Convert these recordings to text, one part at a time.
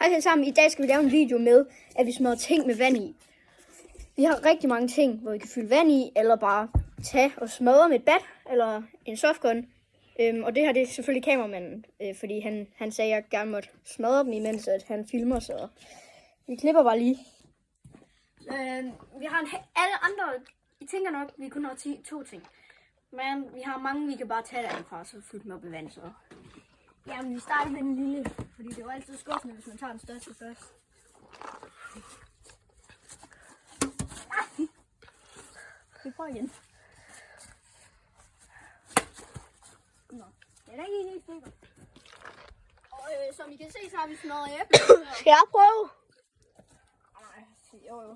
Hej alle sammen, i dag skal vi lave en video med, at vi smadrer ting med vand i. Vi har rigtig mange ting, hvor vi kan fylde vand i, eller bare tage og smadre med et bat, eller en softgun. Og det her, det er selvfølgelig kameramanden, fordi han sagde, at jeg gerne måtte smadre dem, imens at han filmer, så vi klipper bare lige. Vi har alle andre, I tænker nok, vi kun har 2 ting. Men vi har mange, vi kan bare tage derfra, så fylde dem op med vand, så... Jamen, vi starter med den lille, fordi det er jo altid skuffende, hvis man tager den største først. Vi prøver igen. Nå, det er da ikke helt stykker. Og som I kan se, så har vi smadret æble. Skal jeg prøve? Nej, jo.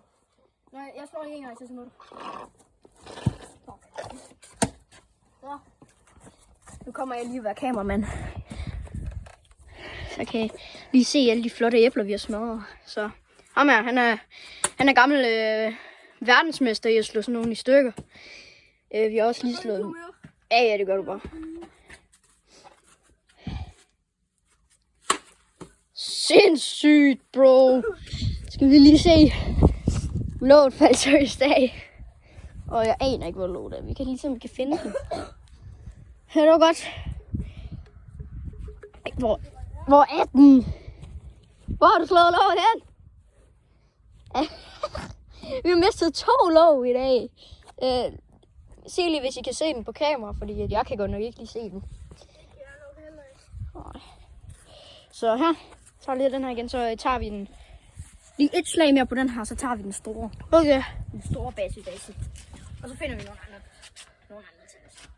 Nej, jeg slår ikke engang til sådan noget. Så. Nu kommer jeg lige at være kameramand. Så kan I lige se alle de flotte æbler, vi har smadret. Så ham her, han er gammel verdensmester i at slå sådan nogle i stykker. Vi har også lige slået dem. Ja, det gør du bare. Sindssygt, bro. Skal vi lige se. Låget faldt seriøst af. Og jeg aner ikke, hvor låget er. Vi kan lige se, om vi kan finde den. Ja, det var godt. Hvor er den? Hvor har du slået låget hen? Vi har mistet 2 låg i dag. Se lige, hvis I kan se den på kamera, fordi jeg kan godt nok ikke lige se den. Så her, tager lige den her igen, så tager vi den. Lige et slag mere på den her, så tager vi den store. Okay. Den store base. Og så finder vi nogle andre til os.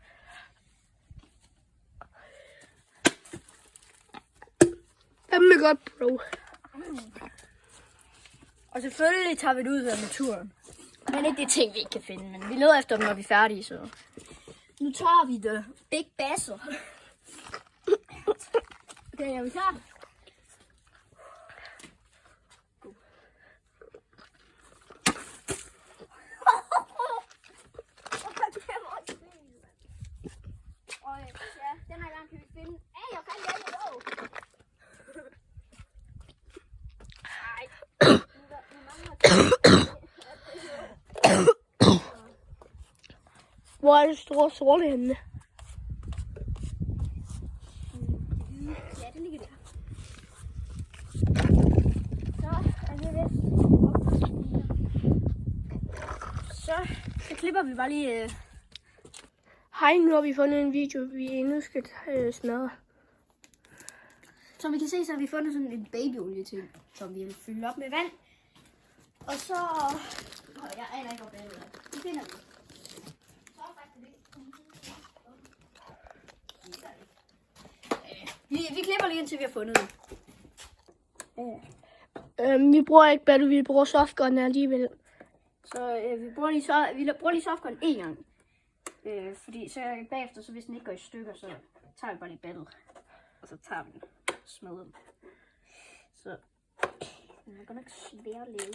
Jamen godt, bro. Og selvfølgelig tager vi det ud af naturen. Men ikke det ting, vi ikke kan finde. Men vi leder efter dem, når vi er færdige, så... Nu tager vi det. Big basser. Okay, er vi klar? Og ja, den her gang kan vi finde... Hey, jeg kan ikke lov! Hvor er det store sorte henne? Ja, det ligger der. Så er det vist. Så klipper vi bare lige... Hej, nu har vi fundet en video, vi endnu skal smadre. Som vi kan se, så har vi fundet sådan en babyolie til, som vi vil fylde op med vand. Og så... Jeg aner ikke, hvor badet er. Det finder vi. Vi klipper lige indtil vi har fundet det. Vi bruger ikke battle, vi bruger softgun alligevel. Så vi bruger lige softgun en gang. Fordi så bagefter, så hvis den ikke går i stykker, så tager vi bare lige battle. Og så tager vi den og smadrer den. Så den er godt nok svær at lave.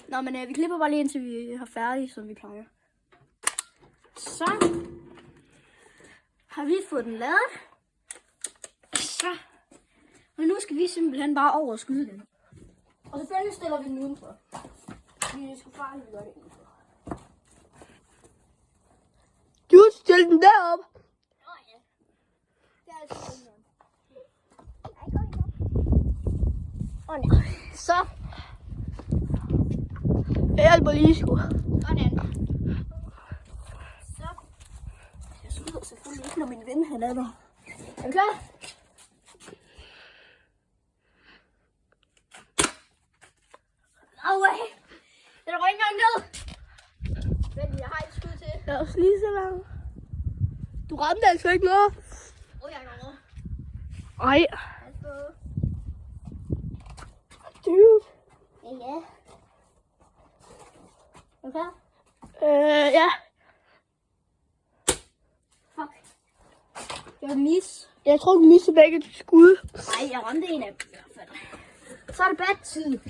Nå, men vi klipper bare lige indtil vi har færdigt, som vi plejer. Så har vi fået den lavet. Så. Og nu skal vi simpelthen bare over og skyde den. Og selvfølgelig stiller vi den udenfor. Fordi det skal farligt, vi gør det indenfor. Du stiller den derop. Åh ja. Det er altså sådan noget. Nej. Så. Jeg hjælper lige sgu. Sådan. Så. Jeg skyder selvfølgelig ikke, når min ven han er der. Er du klar? No way. Den røg ikke engang ned. Vent, jeg har et skud til. Jeg er også lige så langt. Du ramte altså ikke noget. Jeg går over. Ej. Altså. Dude. Ja. Er du klar? Ja. Fuck. Det var en mis. Jeg tror, du mistede begge skud. Nej, jeg ramte en af dem i hvert fald. Så er det bad-tid.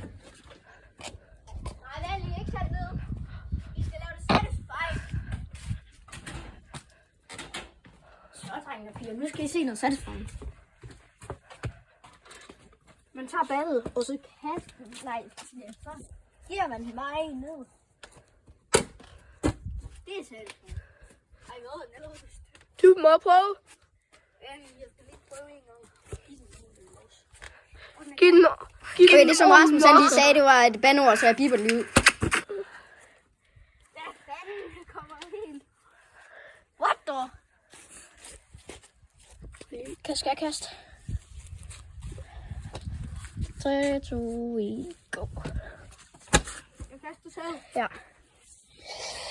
Nej, vel, I ikke tage det ned. I skal lave det satisfying. Så, drenge og piger, nu skal I se noget satisfying. Man tager ballet, og så kaster man. Nej, så giver man mig ned. Det er selv. Ej, hvad er det? Du må prøve. Jeg skal lige prøve en gang. Giv den. Okay, det som Rasmus lige sagde, det var et bandord, så jeg biber det lige ud. Hvad fanden kommer helt? What the? Skal jeg kaste? 3, 2, 1, go. Jeg kaster selv. Ja.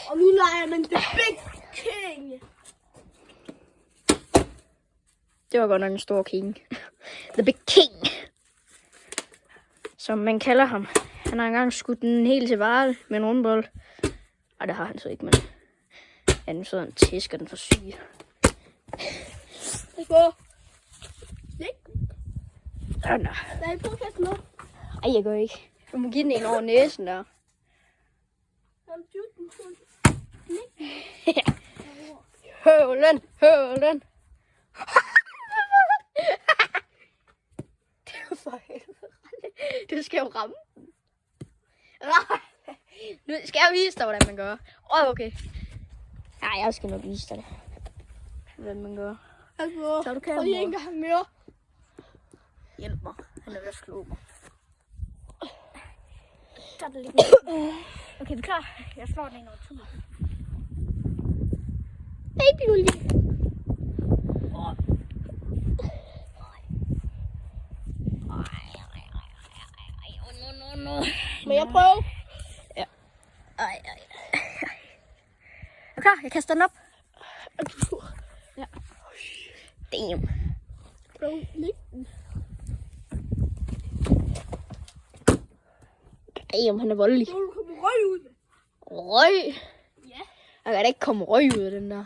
Og nu leger man The Big King. Det var godt nok en stor king. The Big King. Som man kalder ham. Han har engang skudt den helt til vare med en rundbold. Ej, det har han så ikke, men han sidder og tæsker den for syg. Jeg går. Sådan der. Lad mig prøve at kaste noget. Ej, jeg gør ikke. Du må give den en over næsen der. Høvlen, høvlen. Det var for helvede. Du skal jo ramme den. Nu skal jeg vise dig, hvordan man gør. Okay. Nej, jeg skal nok vise dig det. Hvordan man gør. Så du kan prøv lige en gang mere. Hjælp mig. Han er ved at slå mig. Okay, vi er klar. Jeg slår den en over 2. Baby olie. Må jeg prøve? Ja. Ej. Er du klar? Jeg kaster den op. Ja. Damn. Damn, han er voldelig. Nu kommer røg ud. Røg? Ja. Jeg kan da ikke komme røg ud af den der.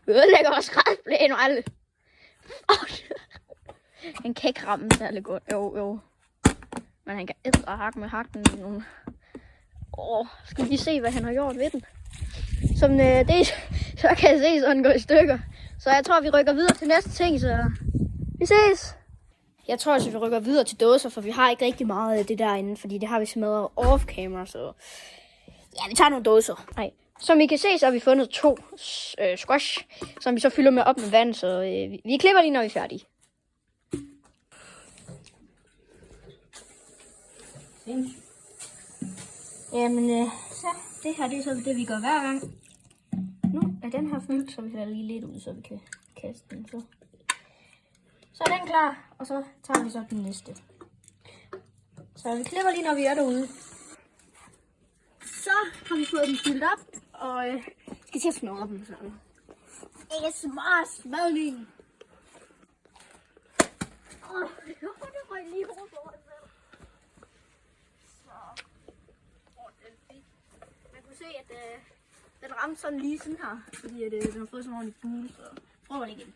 Vi ødelægger vores græsplæne og alt. Han kan ikke ramme særlig godt. Jo. Men han kan æde og hakke med hakken. Skal vi lige se, hvad han har gjort ved den. Som det, så kan jeg se, så han går i stykker. Så jeg tror, vi rykker videre til næste ting, så vi ses. Jeg tror altså, vi rykker videre til dåser, for vi har ikke rigtig meget af det derinde, fordi det har vi smadret off-camera, så ja, vi tager nogle dåser. Nej. Som I kan se, så har vi fundet 2 squash, som vi så fylder med op med vand, så vi klipper lige, når vi er færdige. Jamen, så det her, det er så det, vi gør hver gang. Nu er den her fyldt, så vi hælder lige lidt ud, så vi kan kaste den. Så er den klar, og så tager vi så den næste. Så vi klipper lige, når vi er derude. Så har vi fået den fyldt op, og skal til at fnurre dem sådan. ASMR smadning. Det røg lige hovedet på mig selv. Så. Man kunne se, at den ramte sådan lige sådan her, fordi at, den har fået sådan en ordentlig bule, så prøver det igen.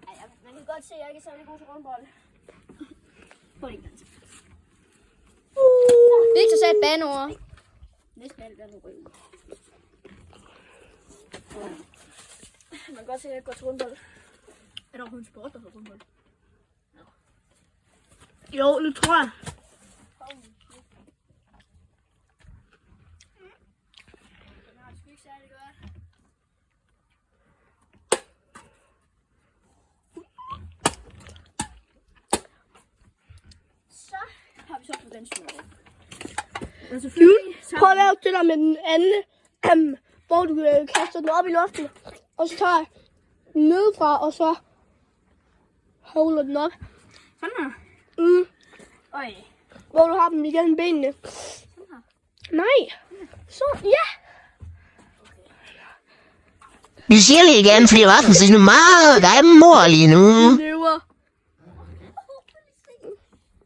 Ej, man kan godt se, at jeg ikke er særlig god til rundbold. Prøv det igen. Victor sagde et bandeord. Næsten alt er rød. Man kan godt se, at jeg går til rundbold. Er der overhovedet en sport, der hedder rundbold? Jo, det tror jeg. Så har vi så fået den smør. Prøv at lave det der med den anden, hvor du kaster den op i luften, og så tager jeg den nedefra, og så holder den op. Sådan her. Øj. Hvor du har dem igennem benene. Sådan her. Nej. Så, ja. Vi siger det igen, fordi Rasmus er meget mor lige nu. Løver.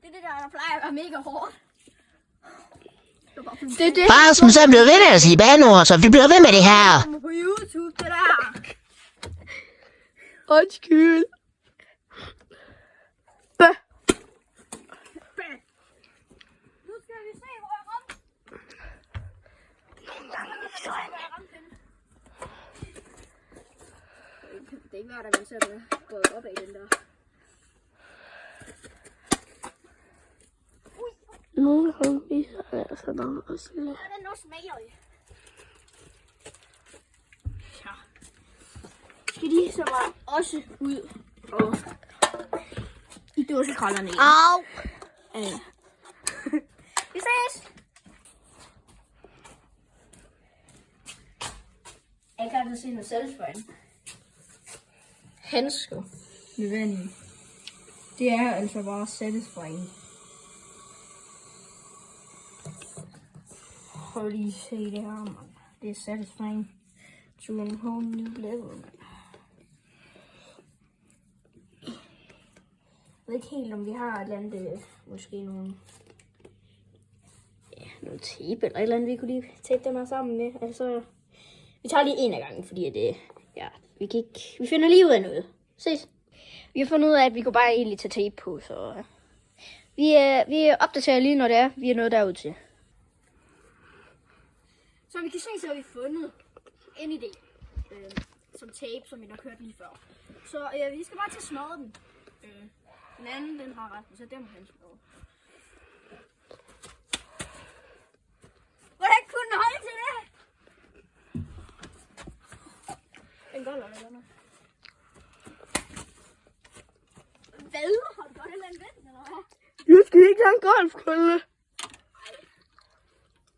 Det er det der plejer at være mega hårdt. Det er det. Rasmus er blevet ved med at sige banord, så vi bliver ved med det her. kommer på YouTube, det der. Undskyld. Nu skal vi se, hvor jeg ramte. Det er ikke hver, der vil sætte gået op af den der. Nogle gange viser jeg altså bare også lidt. Den også smager i. Ja. Skal de så bare også ud og i dåsekrollerne igen. Au! Vi ses! Jeg kan altså se noget selvspejl. Handsker med vand i. Det er altså bare satisfying. Prøv lige at se det her, mand. Det er satisfying to a whole new level, mand. Jeg ved ikke helt, om vi har et eller andet, måske nogle, noget tape eller et eller andet, vi kunne lige tape dem her sammen med. Altså, vi tager lige en af gangen, fordi at, vi finder lige ud af noget. Ses. Vi har fundet ud af, at vi kunne bare egentlig tage tape på, så vi opdaterer lige, når det er, vi er nået derud til. Så vi kan se, så har vi fundet en idé, som tape, som vi nok hørte lige før. Så vi skal bare til at smadre den. Den anden, den har ret, så den må han smadre. Hvordan kunne den holde til det? Den går eller noget. Hvad? Har du godt et eller andet vent, eller hvad? Jeg skal ikke have en golfkølle.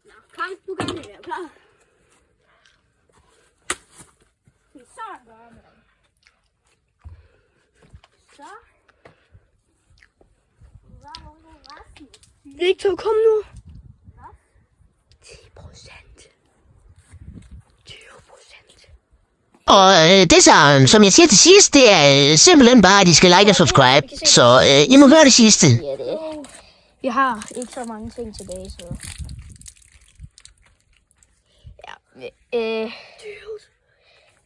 Nå, kom, nu kan vi være klar. Så gør vi det. Så. Hvad var resten? Victor, kom nu. 10%. 20%. Og det så, som jeg siger til sidst, det er simpelthen bare, at I skal like og subscribe. Så I må gøre det sidste. Ja, det er. Vi har ikke så mange ting tilbage, så...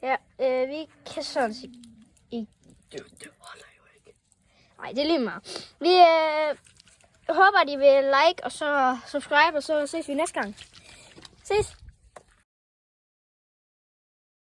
Ja, vi kan sådan sige... Det holder jo ikke. Nej, det er lige meget. Vi håber, at I vil like og så subscribe, og så ses vi næste gang. Ses!